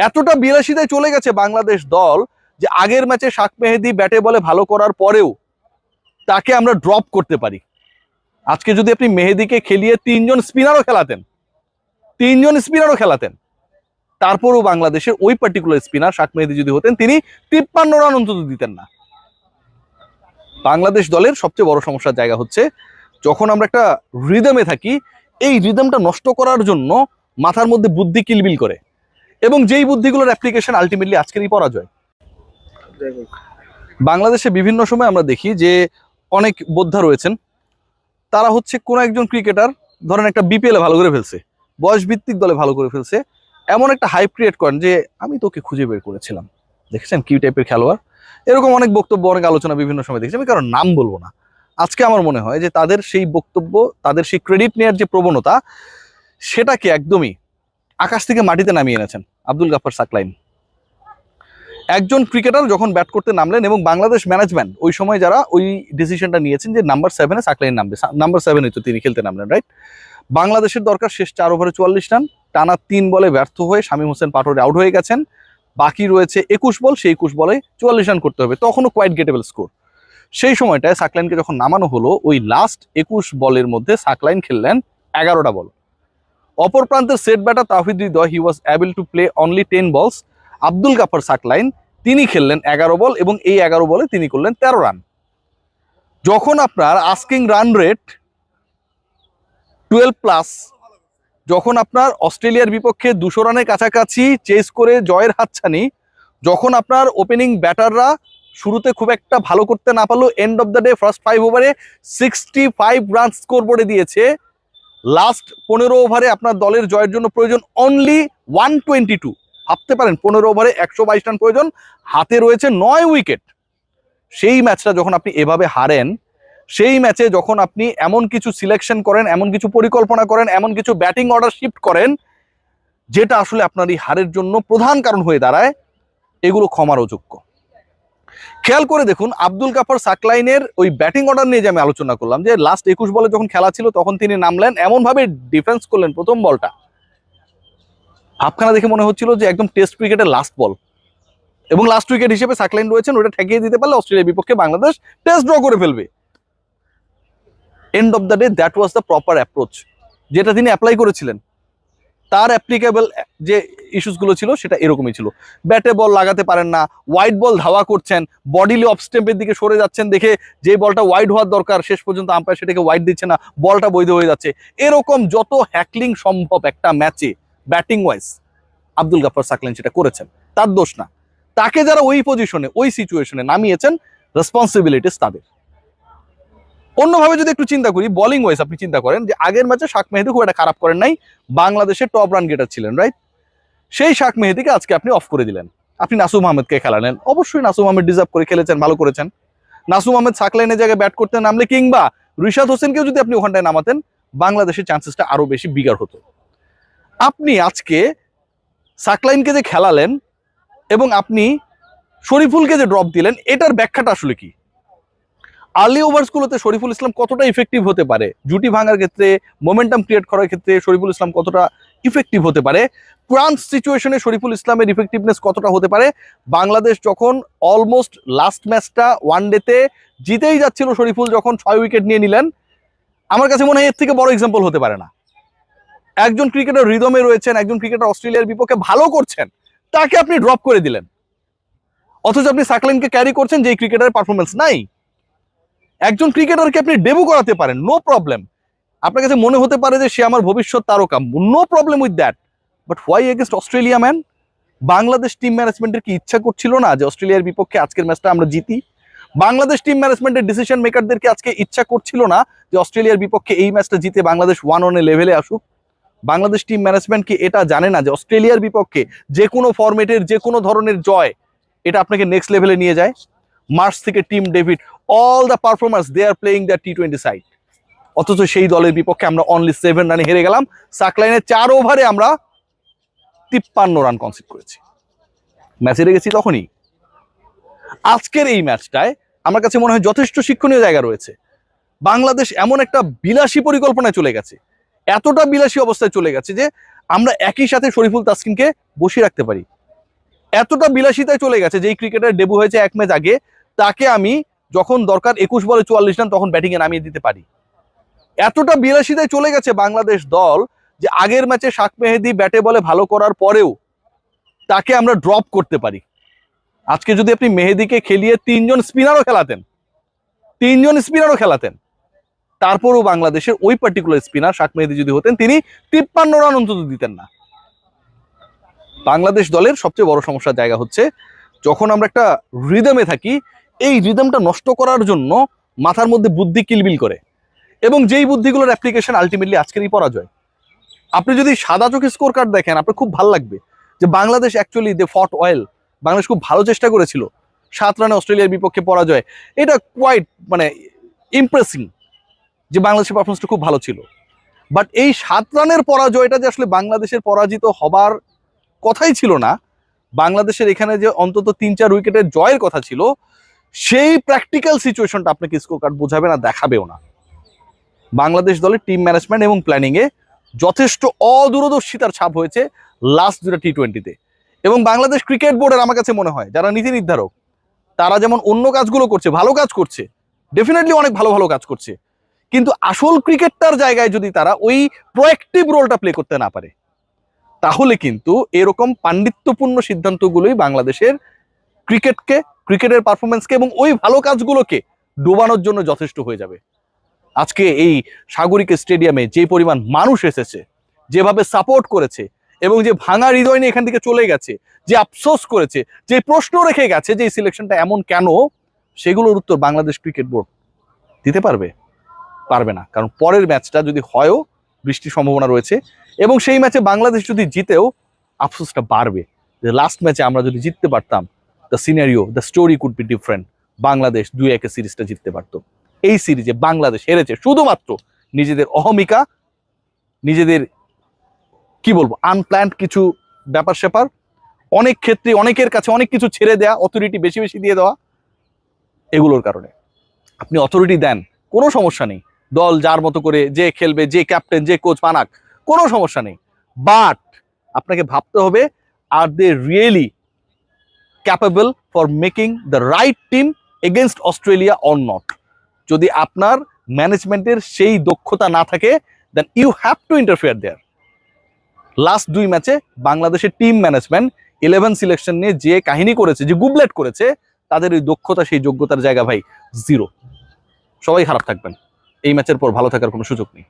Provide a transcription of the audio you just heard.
এতটা বিলাসিতায় চলে গেছে বাংলাদেশ দল যে আগের ম্যাচে শাক মেহেদী ব্যাটে বলে ভালো করার পরেও তাকে আমরা ড্রপ করতে পারি। আজকে যদি আপনি মেহেদীকে খেলিয়ে তিনজন স্পিনারও খেলাতেন, তারপরও বাংলাদেশের ওই পার্টিকুলার স্পিনার শাক মেহেদী যদি হতেন, তিনি 53 রান অন্তত দিতেন না। বাংলাদেশ দলের সবচেয়ে বড় সমস্যার জায়গা হচ্ছে যখন আমরা একটা রিদমে থাকি, এই রিদমটা নষ্ট করার জন্য মাথার মধ্যে বুদ্ধি কিলবিল করে, এবং যেই বুদ্ধিগুলোর অ্যাপ্লিকেশন আলটিমেটলি আজকেরই পরাজয়। বাংলাদেশে বিভিন্ন সময় আমরা দেখি যে অনেক বোদ্ধা রয়েছেন, তারা হচ্ছে কোনো একজন ক্রিকেটার ধরেন একটা বিপিএলে ভালো করে ফেলছে, বয়স ভিত্তিক দলে ভালো করে ফেলছে, এমন একটা হাইপ ক্রিয়েট করেন যে আমি তোকে খুঁজে বের করেছিলাম, দেখেছেন কি টাইপের খেলোয়াড়। এরকম অনেক বক্তব্য, অনেক আলোচনা বিভিন্ন সময় দেখেছি, আমি কারণ নাম বলবো না। আজকে আমার মনে হয় যে তাদের সেই বক্তব্য, তাদের সেই ক্রেডিট নেওয়ার যে প্রবণতা, সেটাকে একদমই আকাশ থেকে মাটিতে নামিয়ে এনেছেন আব্দুল গাফফার সাকলাইন। একজন ক্রিকেটার যখন ব্যাট করতে নামলেন এবং বাংলাদেশ ম্যানেজমেন্ট ওই সময় যারা ওই ডিসিশনটা নিয়েছেন যে নাম্বার 7-এ সাকলাইন নামবে, নাম্বার 7-এ তো তিনি খেলতে নামলেন, রাইট? বাংলাদেশের দরকার শেষ 4 ওভারে 44 রান, টানা 3 বলে ব্যর্থ হয়ে শামীম হোসেন পাটোয়ারি আউট হয়ে গেছেন। বাকি রয়েছে 21 বল, সেই 21 বলে 44 রান করতে হবে, তখনও কোয়াইট গেটেবল স্কোর। সেই সময়টায় সাকলাইনকে যখন নামানো হলো, ওই লাস্ট 21 বলের মধ্যে সাকলাইন খেললেন 11টা বল। অপর প্রান্তের set batter Towhid Hridoy, he was able to play only 10 বলস। আব্দুল গাফফার সাকলাইন তিনি খেললেন 11 বল এবং এই 11 বলে তিনি করলেন 13 রান। যখন আপনার আস্কিং রান রেট 12+, যখন আপনার অস্ট্রেলিয়ার বিপক্ষে 200 রানের কাছাকাছি চেস করে জয়ের হাতছানি, যখন আপনার ওপেনিং ব্যাটাররা শুরুতে খুব একটা ভালো করতে না পারলেও end of the day first 5 ওভারে 65 রান স্কোর বোর্ডে দিয়েছে, লাস্ট 15 ওভারে আপনার দলের জয়ের জন্য প্রয়োজন অনলি 122। ভাবতে পারেন 15 ওভারে 122 রান প্রয়োজন, হাতে রয়েছে 9 উইকেট। সেই ম্যাচটা যখন আপনি এভাবে হারেন, সেই ম্যাচে যখন আপনি এমন কিছু সিলেকশন করেন, এমন কিছু পরিকল্পনা করেন, এমন কিছু ব্যাটিং অর্ডার শিফট করেন, যেটা আসলে আপনার এই হারের জন্য প্রধান কারণ হয়ে দাঁড়ায়, এগুলো ক্ষমার অযোগ্য। খেয়াল করে দেখুন আব্দুল গাফফার সাকলাইনের ওই ব্যাটিং অর্ডার নিয়ে যে আমি আলোচনা করলাম, যে লাস্ট 21 বলে যখন খেলা ছিল তখন তিনি নামলেন, এমনভাবে ডিফেন্স করলেন প্রথম বলটা, ভাবখানা দেখে মনে হচ্ছিল যে একদম টেস্ট ক্রিকেটের লাস্ট বল, এবং লাস্ট উইকেট হিসেবে সাকলাইন রয়েছেন, ওটা ঠেকিয়ে দিতে পারলে অস্ট্রেলিয়ার বিপক্ষে বাংলাদেশ টেস্ট ড্র করে ফেলবে। End of the day that was the proper approach, যেটা তিনি অ্যাপ্লাই করেছিলেন। তার অ্যাপ্লিকেবল যে ইস্যুসগুলো ছিল সেটা এরকমই ছিল। ব্যাটে বল লাগাতে পারেন না, ওয়াইড বল ধাওয়া করছেন, বডিলি অফ স্টেম্পের দিকে সরে যাচ্ছেন, দেখে যে বলটা ওয়াইড হওয়ার দরকার শেষ পর্যন্ত আম্পায়ার সেটাকে ওয়াইড দিচ্ছে না, বলটা বৈধ হয়ে যাচ্ছে। এরকম যত হ্যাকলিং সম্ভব একটা ম্যাচে ব্যাটিং ওয়াইজ আব্দুল গাফফার সাকলাইন সেটা করেছেন, তার দোষ না। তাকে যারা ওই পজিশনে ওই সিচুয়েশনে নামিয়েছেন, রেসপন্সিবিলিটিস তাদের। অন্যভাবে যদি একটু চিন্তা করি, বোলিং ওয়াইজ আপনি চিন্তা করেন যে আগের ম্যাচে শাক মেহেদী খুব একটা খারাপ করেন নাই, বাংলাদেশের টপ রান গেটার ছিলেন, রাইট? সেই শাক মেহেদীকে আজকে আপনি অফ করে দিলেন, আপনি নাসুম আহমেদকে খেলালেন। অবশ্যই নাসুম আহমেদ ডিজার্ভ করে খেলেছেন, ভালো করেছেন। নাসুম আহমেদ সাকলাইনের জায়গায় ব্যাট করতে নামলে, কিংবা রিশাদ হোসেনকেও যদি আপনি ওখানটায় নামাতেন, বাংলাদেশের চান্সেসটা আরো বেশি বিগার হতো। আপনি আজকে সাকলাইনকে যে খেলালেন এবং আপনি শরীফুলকে যে ড্রপ দিলেন, এটার ব্যাখ্যাটা আসলে কি? আর্লি ওভার্সগুলোতে শরীফুল ইসলাম কতটা ইফেক্টিভ হতে পারে, জুটি ভাঙার ক্ষেত্রে, মোমেন্টাম ক্রিয়েট করার ক্ষেত্রে শরীফুল ইসলাম কতটা ইফেক্টিভ হতে পারে, ক্রাঞ্চ সিচুয়েশনে শরীফুল ইসলামের ইফেক্টিভনেস কতটা হতে পারে। বাংলাদেশ যখন অলমোস্ট লাস্ট ম্যাচটা ওয়ানডেতে জিতেই যাচ্ছিল, শরীফুল যখন 6 উইকেট নিয়ে নিলেন, আমার কাছে মনে হয় এর থেকে বড় এক্সাম্পল হতে পারে না। একজন ক্রিকেটার রিদমে রয়েছেন, একজন ক্রিকেটার অস্ট্রেলিয়ার বিপক্ষে ভালো করছেন, তাকে আপনি ড্রপ করে দিলেন, অথচ আপনি সাকলাইনকে ক্যারি করছেন যে ক্রিকেটারের পারফরমেন্স নাই। একজন ক্রিকেটারকে আপনি ডেবু করাতে পারেন, নো প্রবলেম। আপনার কাছে মনে হতে পারে যে সে আমার ভবিষ্যৎ তারকা, no problem with that, but why against Australia man? Bangladesh team ম্যানেজমেন্টের কি ইচ্ছা করছিল না যে অস্ট্রেলিয়ার বিপক্ষে আজকের ম্যাচটা আমরা জিতি? বাংলাদেশ টিম ম্যানেজমেন্টের ডিসিশন মেকারদেরকে আজকে ইচ্ছা করছিল না যে অস্ট্রেলিয়ার বিপক্ষে এই ম্যাচটা জিতে বাংলাদেশ 1-1 লেভেলে আসুক? বাংলাদেশ টিম ম্যানেজমেন্ট কি এটা জানে না যে অস্ট্রেলিয়ার বিপক্ষে যে কোনো ফরম্যাটের যে কোনো ধরনের জয় এটা আপনাকে নেক্সট লেভেলে নিয়ে যায়? মার্চ থেকে Tim David, all the performers they are playing the টি-20 সাইড, অথচ সেই দলের বিপক্ষে আমরা অনলি 7 রানে হেরে গেলাম। সাকলাইনের 4 ওভারে আমরা 53 রান কনসিড করেছি, ম্যাচ হেরে গেছি তখনই। আজকের এই ম্যাচটায় আমার কাছে মনে হয় যথেষ্ট শিক্ষণীয় জায়গা রয়েছে। বাংলাদেশ এমন একটা বিলাসী পরিকল্পনায় চলে গেছে, এতটা বিলাসী অবস্থায় চলে গেছে যে আমরা একই সাথে শরীফুল তাসকিনকে বসিয়ে রাখতে পারি। এতটা বিলাসিতায় চলে গেছে, যেই ক্রিকেটার ডেবু হয়েছে 1 ম্যাচ আগে, তাকে আমি যখন দরকার 21 বলে 44 রান তখন ব্যাটিং এ নামিয়ে দিতে পারি। এতটা বিলাসিতায় চলে গেছে বাংলাদেশ দল যে আগের ম্যাচে শাক মেহেদী ব্যাটে বলে ভালো করার পরেও তাকে আমরা ড্রপ করতে পারি। আজকে যদি আপনি মেহেদীকে খেলিয়ে 3 জন স্পিনারও খেলাতেন, তারপরও বাংলাদেশের ওই পার্টিকুলার স্পিনার শাক মেহেদী যদি হতেন, তিনি 53 রান অন্তত দিতেন না। বাংলাদেশ দলের সবচেয়ে বড় সমস্যার জায়গা হচ্ছে যখন আমরা একটা রিদমে থাকি, এই রিদমটা নষ্ট করার জন্য মাথার মধ্যে বুদ্ধি কিলবিল করে, এবং যেই বুদ্ধিগুলোর অ্যাপ্লিকেশন আলটিমেটলি আজকেরই পরাজয়। আপনি যদি সাদা চোখে স্কোর কার্ড দেখেন, আপনার খুব ভালো লাগবে যে বাংলাদেশ অ্যাকচুয়ালি দে ফট ওয়েল, বাংলাদেশ খুব ভালো চেষ্টা করেছিল। 7 রানে অস্ট্রেলিয়ার বিপক্ষে পরাজয়, এটা কোয়াইট মানে ইমপ্রেসিং যে বাংলাদেশের পারফরমেন্সটা খুব ভালো ছিল। বাট এই 7 রানের পরাজয়টা যে আসলে বাংলাদেশের পরাজিত হবার কথাই ছিল না, বাংলাদেশের এখানে যে অন্তত 3-4 উইকেটের জয়ের কথা ছিল, সেই প্র্যাকটিক্যাল সিচুয়েশনটা আপনাকে স্কোর কার্ড বোঝাবে না, দেখাবেও না। বাংলাদেশ দলের টিম ম্যানেজমেন্ট এবং প্ল্যানিং এ যথেষ্ট অদূরদর্শিতার ছাপ হয়েছে লাস্ট 2টা টি20-তে। এবং বাংলাদেশ ক্রিকেট বোর্ডের আমার কাছে মনে হয় যারা নীতি নির্ধারক, তারা যেমন অন্য কাজগুলো করছে, ভালো কাজ করছে, ডেফিনেটলি অনেক ভালো ভালো কাজ করছে, কিন্তু আসল ক্রিকেটটার জায়গায় যদি তারা ওই প্রোঅ্যাক্টিভ রোলটা প্লে করতে না পারে, তাহলে কিন্তু এরকম পাণ্ডিত্যপূর্ণ সিদ্ধান্তগুলোই বাংলাদেশের ক্রিকেটকে, ক্রিকেটের পারফরমেন্সকে এবং ওই ভালো কাজগুলোকে ডোবানোর জন্য যথেষ্ট হয়ে যাবে। আজকে এই সাগরিকা স্টেডিয়ামে যে পরিমাণ মানুষ এসেছে, যেভাবে সাপোর্ট করেছে, এবং যে ভাঙা হৃদয় নিয়ে এখান থেকে চলে গেছে, যে আফসোস করেছে, যে প্রশ্ন রেখে গেছে যে এই সিলেকশনটা এমন কেন, সেগুলোর উত্তর বাংলাদেশ ক্রিকেট বোর্ড দিতে পারবে না। কারণ পরের ম্যাচটা যদি হয়ও, বৃষ্টির সম্ভাবনা রয়েছে, এবং সেই ম্যাচে বাংলাদেশ যদি জিতেও আফসোসটা বাড়বে যে লাস্ট ম্যাচে আমরা যদি জিততে পারতাম, the scenario, the story could be different. Bangladesh 2-1 সিরিজটা জিততে পারতো। এই সিরিজে বাংলাদেশ হেরেছে শুধুমাত্র নিজেদের অহমিকা, নিজেদের কি বলবো আনপ্ল্যান্ড কিছু ব্যাপার স্যাপার, অনেক ক্ষেত্রে অনেকের কাছে অনেক কিছু ছেড়ে দেওয়া, অথরিটি বেশি বেশি দিয়ে দেওয়া, এগুলোর কারণে। আপনি অথরিটি দেন, কোনো সমস্যা নেই, দল যার মতো করে যে খেলবে, যে ক্যাপ্টেন, যে কোচ বানাক, কোনো সমস্যা নেই। বাট আপনাকে ভাবতে হবে, are they really capable for making the right team against Australia or not. যদি আপনার ম্যানেজমেন্টের সেই দক্ষতা না থাকে, then you have to interfere there. Last 2 ম্যাচে বাংলাদেশের টিম ম্যানেজমেন্ট 11 সিলেকশন নিয়ে যে কাহিনী করেছে, যে গুবলেট করেছে, তাদের ওই দক্ষতা, সেই যোগ্যতার জায়গা ভাই 0। সবাই খারাপ থাকবেন, এই ম্যাচের পর ভালো থাকার কোনো সুযোগ নেই।